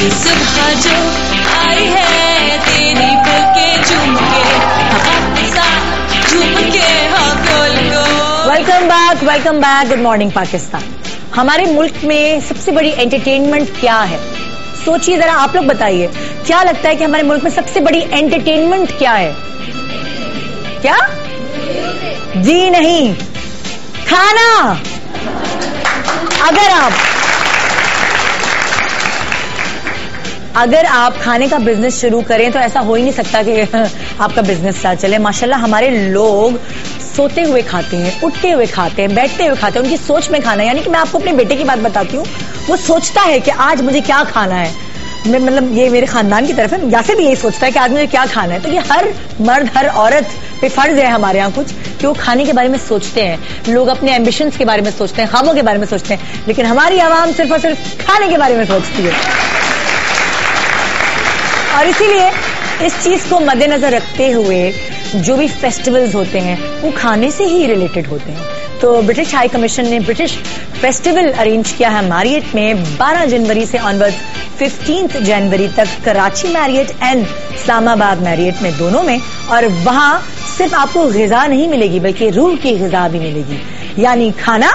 ये सुबह जो आई है तेरी पलकें झूम के हवा के साथ झूम के हाँ गोल गोल। Welcome back good morning Pakistan. हमारे मुल्क में सबसे बड़ी एंटरटेनमेंट क्या है? सोचिए जरा, आप लोग बताइए, क्या लगता है कि हमारे मुल्क में सबसे बड़ी एंटरटेनमेंट क्या है? क्या? जी नहीं, खाना। अगर आप खाने का बिजनेस शुरू करें तो ऐसा हो ही नहीं सकता कि आपका बिजनेस ना चले। माशाल्लाह हमारे लोग सोते हुए खाते हैं, उठते हुए खाते हैं, बैठते हुए खाते हैं, उनकी सोच में खाना है। यानी कि मैं आपको अपने बेटे की बात बताती हूँ, वो सोचता है कि आज मुझे क्या खाना है। मैं मतलब ये मेरे खानदान की तरफ है, यासिर भी यही सोचता है कि आज मुझे क्या खाना है। तो ये हर मर्द हर औरत पे फर्ज है हमारे यहाँ कुछ कि वो खाने के बारे में सोचते हैं। लोग अपने एम्बिशंस के बारे में सोचते हैं, ख्वाबों के बारे में सोचते हैं, लेकिन हमारी आवाम सिर्फ और सिर्फ खाने के बारे में सोचती है। और इसीलिए इस चीज को मद्देनजर रखते हुए जो भी फेस्टिवल्स होते हैं वो खाने से ही रिलेटेड होते हैं। तो ब्रिटिश हाई कमीशन ने ब्रिटिश फेस्टिवल अरेंज किया है मैरियट में 12 जनवरी से ऑनवर्ड 15 जनवरी तक, Karachi Marriott and Islamabad Marriott में, दोनों में। और वहां सिर्फ आपको ग़िज़ा नहीं मिलेगी बल्कि रूह की ग़िज़ा भी मिलेगी, यानी खाना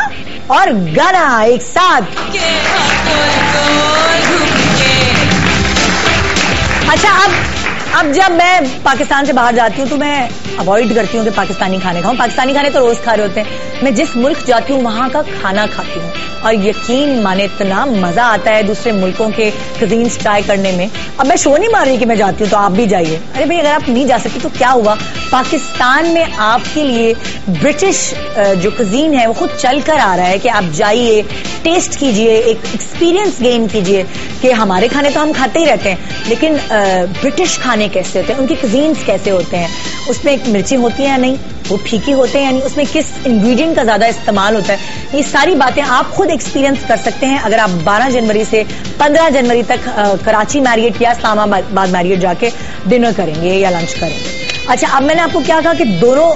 और गाना एक साथ। अच्छा, अब जब मैं पाकिस्तान से बाहर जाती हूँ तो मैं अवॉइड करती हूँ कि पाकिस्तानी खाने खाऊं। पाकिस्तानी खाने तो रोज खा रहे होते हैं। मैं जिस मुल्क जाती हूँ वहां का खाना खाती हूँ और यकीन माने इतना मजा आता है दूसरे मुल्कों के कुजीन्स ट्राई करने में। अब मैं शो नहीं मार रही कि मैं जाती हूँ तो आप भी जाइए। अरे भाई, अगर आप नहीं जा सकती तो क्या हुआ, पाकिस्तान में आपके लिए ब्रिटिश जो कुजीन है वो खुद चल कर आ रहा है कि आप जाइए, टेस्ट कीजिए, एक एक्सपीरियंस गेन कीजिए कि हमारे खाने तो हम खाते ही रहते हैं, लेकिन ब्रिटिश खाने कैसे होते हैं, उनके कुजीन्स कैसे होते हैं, उसमें मिर्ची होती है या नहीं, वो फीकी होते हैं, यानी उसमें किस इंग्रेडिएंट का ज्यादा इस्तेमाल होता है, ये सारी बातें आप खुद एक्सपीरियंस कर सकते हैं अगर आप 12 जनवरी से 15 जनवरी तक कराची मैरियट या इस्लामाबाद मैरियट जाके डिनर करेंगे या लंच करेंगे। अच्छा, अब मैंने आपको क्या कहा कि दोनों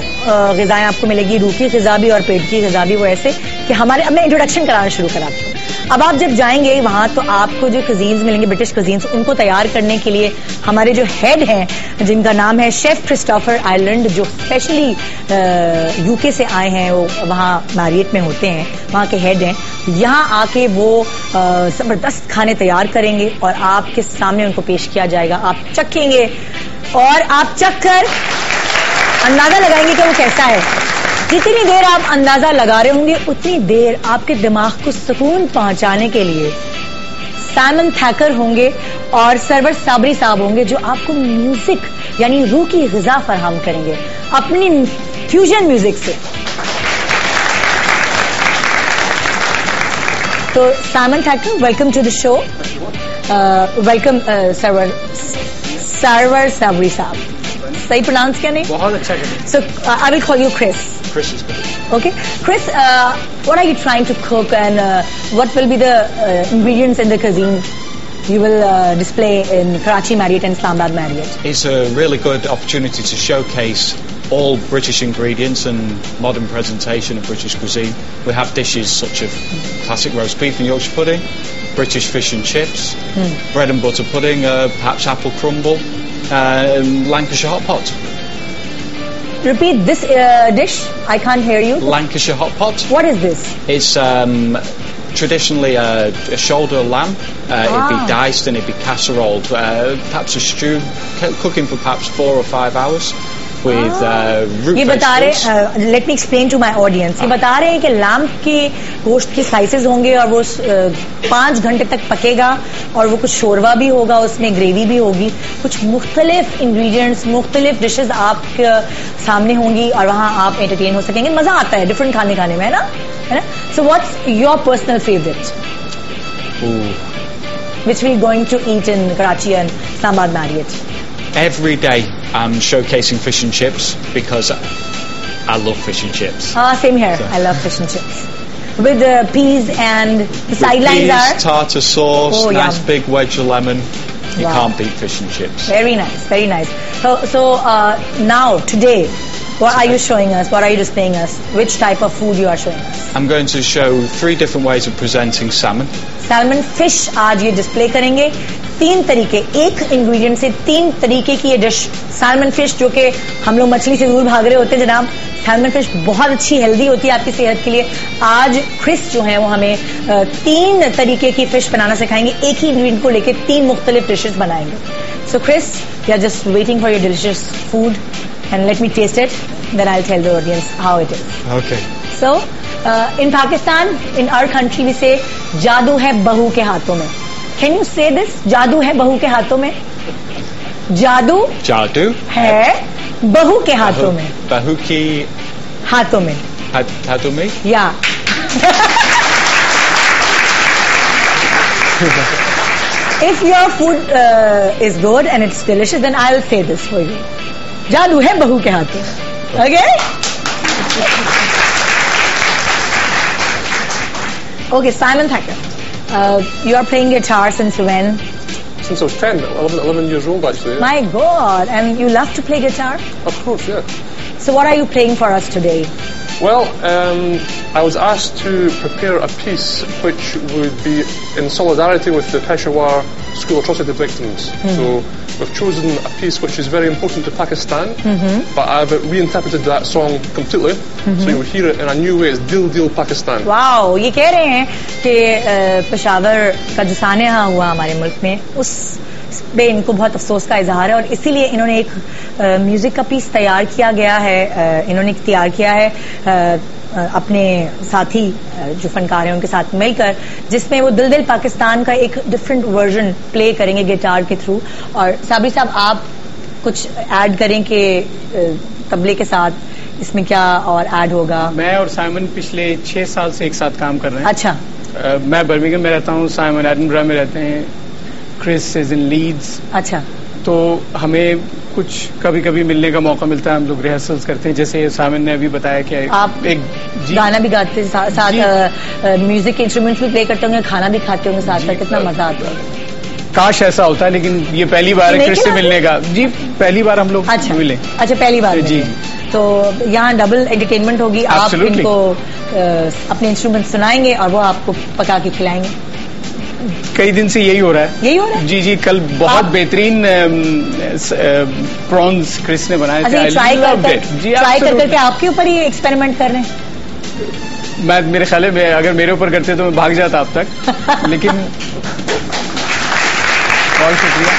ग़िज़ाएं आपको मिलेगी, रूह की ग़िज़ा भी और पेट की ग़िज़ा भी। वो ऐसे कि हमारे, अब मैं इंट्रोडक्शन कराना शुरू कराती हूँ। अब आप जब जाएंगे वहां तो आपको जो कुजीन्स मिलेंगे ब्रिटिश कुजीन्स, उनको तैयार करने के लिए हमारे जो हेड हैं जिनका नाम है शेफ क्रिस्टोफर आयरलैंड, जो स्पेशली यूके से आए हैं, वो वहाँ मैरियट में होते हैं, वहाँ के हेड हैं। यहाँ आके वो जबरदस्त खाने तैयार करेंगे और आपके सामने उनको पेश किया जाएगा। आप चखेंगे और आप चख कर अंदाजा लगाएंगे कि वो कैसा है। जितनी देर आप अंदाजा लगा रहे होंगे उतनी देर आपके दिमाग को सुकून पहुंचाने के लिए साइमन थैकर होंगे और सरवर साबरी साहब होंगे, जो आपको म्यूजिक यानी रूह की ग़िज़ा फराहम करेंगे अपनी फ्यूजन म्यूजिक से। तो Simon Thacker, welcome to the show. Welcome Sarwar Sabri sahab. सही प्रोनाउंस क्या नहीं? बहुत अच्छा। So I will call you Chris. Chris is good. Okay, Chris, what are you trying to cook and what will be the ingredients in the cuisine you will display in Karachi Marriott and Islamabad Marriott? It's a really good opportunity to showcase all British ingredients and modern presentation of British cuisine. We have dishes such as classic roast beef and Yorkshire pudding, British fish and chips, bread and butter pudding, perhaps apple crumble, Lancashire hot pot. Repeat this dish. I can't hear you. Lancashire hot pot. What is this? It's traditionally a shoulder of lamb. It'd be diced and it'd be casseroled. Perhaps a stew, cooking for perhaps 4 or 5 hours. With root ये बता vegetables. रहे, let me explain to my audience, ये बता रहे हैं कि lamb के गोश्त के स्लाइसेस होंगे और वो 5 घंटे तक पकेगा और वो कुछ शोरवा भी होगा, उसमें ग्रेवी भी होगी, कुछ मुख्तलिफ इंग्रेडिएंट्स, मुख्तलिफ डिशेस आपके सामने होंगी और वहाँ आप एंटरटेन हो सकेंगे। मजा आता है डिफरेंट खाने खाने में, है ना? So what's your personal favourite which we going to eat in Karachi and Islamabad Marriott? Every day I'm showcasing fish and chips because I love fish and chips. Same here. So. I love fish and chips. With peas and the sidelines are? Tartar sauce, nice yum. big wedge of lemon. You can't beat fish and chips. Very nice, very nice. So now, today, what are you showing us? What are you displaying us? Which type of food you are showing us? I'm going to show 3 different ways of presenting salmon. Salmon fish आज ये display करेंगे 3 तरीके, एक ingredient से 3 तरीके की ये dish, salmon fish, जो कि हम लोग मछली से दूर भाग रहे होते हैं जनाब। सैल्मन फिश बहुत अच्छी हेल्दी होती है आपकी सेहत के लिए। आज क्रिस जो है वो हमें 3 तरीके की फिश बनाना सिखाएंगे, एक ही इंग्रेडिएंट को लेके 3 मुख्तलिफ डिशेस बनाएंगे। So Chris, we are just waiting for your delicious food and let me taste it, then I will tell the audience how it is. Okay. So, in Pakistan, in our country, we say, जादू है बहू के हाथों में. Can you say this? जादू है बहू के हाथों में. जादू Jadoo. है बहू के हाथों में. Bahu ki हाथों में. hadu me. Yeah. If your food is good and it's delicious, then I will say this for you. जादू है बहू के हाथों में. Okay? Okay, Simon Thacker, you are playing guitar since when? Since I was 10, 11 years old actually. My God, and you love to play guitar? Of course, yeah. So what are you playing for us today? Well, I was asked to prepare a piece which would be in solidarity with the Peshawar school atrocity victims. So we've chosen a piece which is very important to Pakistan, but I've reinterpreted that song completely, so you'll hear it in a new way. It's Dil Dil Pakistan. Wow, ये कह रहे हैं कि पेशावर का जो सानेहा हुआ हमारे मुल्क में, उस पे इनको बहुत अफसोस का इजहार है और इसीलिए इन्होंने एक म्यूजिक का पीस तैयार किया गया है, इन्होंने तैयार किया है अपने साथी जो फनकार हैं उनके साथ मिलकर, जिसमें वो दिल दिल पाकिस्तान का एक डिफरेंट वर्जन प्ले करेंगे गिटार के थ्रू। और साबरी साहब, आप कुछ ऐड करें कि तबले के साथ इसमें क्या और ऐड होगा? मैं और साइमन पिछले 6 साल से एक साथ काम कर रहे हैं। अच्छा। मैं बर्मिंघम में रहता हूँ, साइमन एडिनबरा में रहते हैं, क्रिस इज इन लीड्स। अच्छा। तो हमें कुछ कभी कभी मिलने का मौका मिलता है, हम लोग रिहर्सल्स करते हैं। जैसे साइमन ने अभी बताया कि आप एक गाना भी गाते हैं साथ म्यूजिक के इंस्ट्रूमेंट्स भी प्ले करते होंगे, खाना भी खाते होंगे साथ साथ, कितना मजा आता है। काश ऐसा होता है, लेकिन ये पहली बार है क्रिस से मिलने का। जी, पहली बार हम लोग मिले। अच्छा, पहली बार। जी। तो यहाँ डबल एंटरटेनमेंट होगी, आप इनको अपने इंस्ट्रूमेंट सुनाएंगे और वो आपको पका के खिलाएंगे। कई दिन से यही हो रहा है। यही हो रहा है? जी जी, कल बहुत बेहतरीन प्रॉन्स क्रिस ने बनाए थे। ट्राई करके आपके ऊपर ही एक्सपेरिमेंट कर रहे हैं। मैं मेरे ख्याल में अगर मेरे ऊपर करते तो मैं भाग जाता अब तक, लेकिन बहुत शुक्रिया।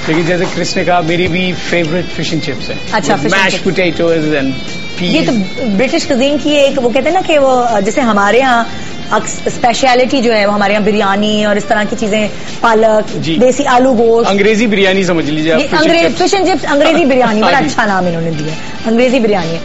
लेकिन जैसे क्रिस ने कहा, मेरी भी फेवरेट फिश एंड चिप्स है। अच्छा, मैश पोटैटोज एंड पीस। ये तो ब्रिटिश कुजीन की एक, वो कहते हैं ना कि वो जैसे हमारे यहाँ स्पेशलिटी जो है वो हमारे यहाँ बिरयानी और इस तरह की चीजें, पालक, देसी आलू गोश्त, अंग्रेजी बिरयानी समझ लीजिए आप। फिश एंड चिप्स अंग्रेजी बिरयानी, बड़ा अच्छा नाम इन्होंने दिया, अंग्रेजी बिरयानी।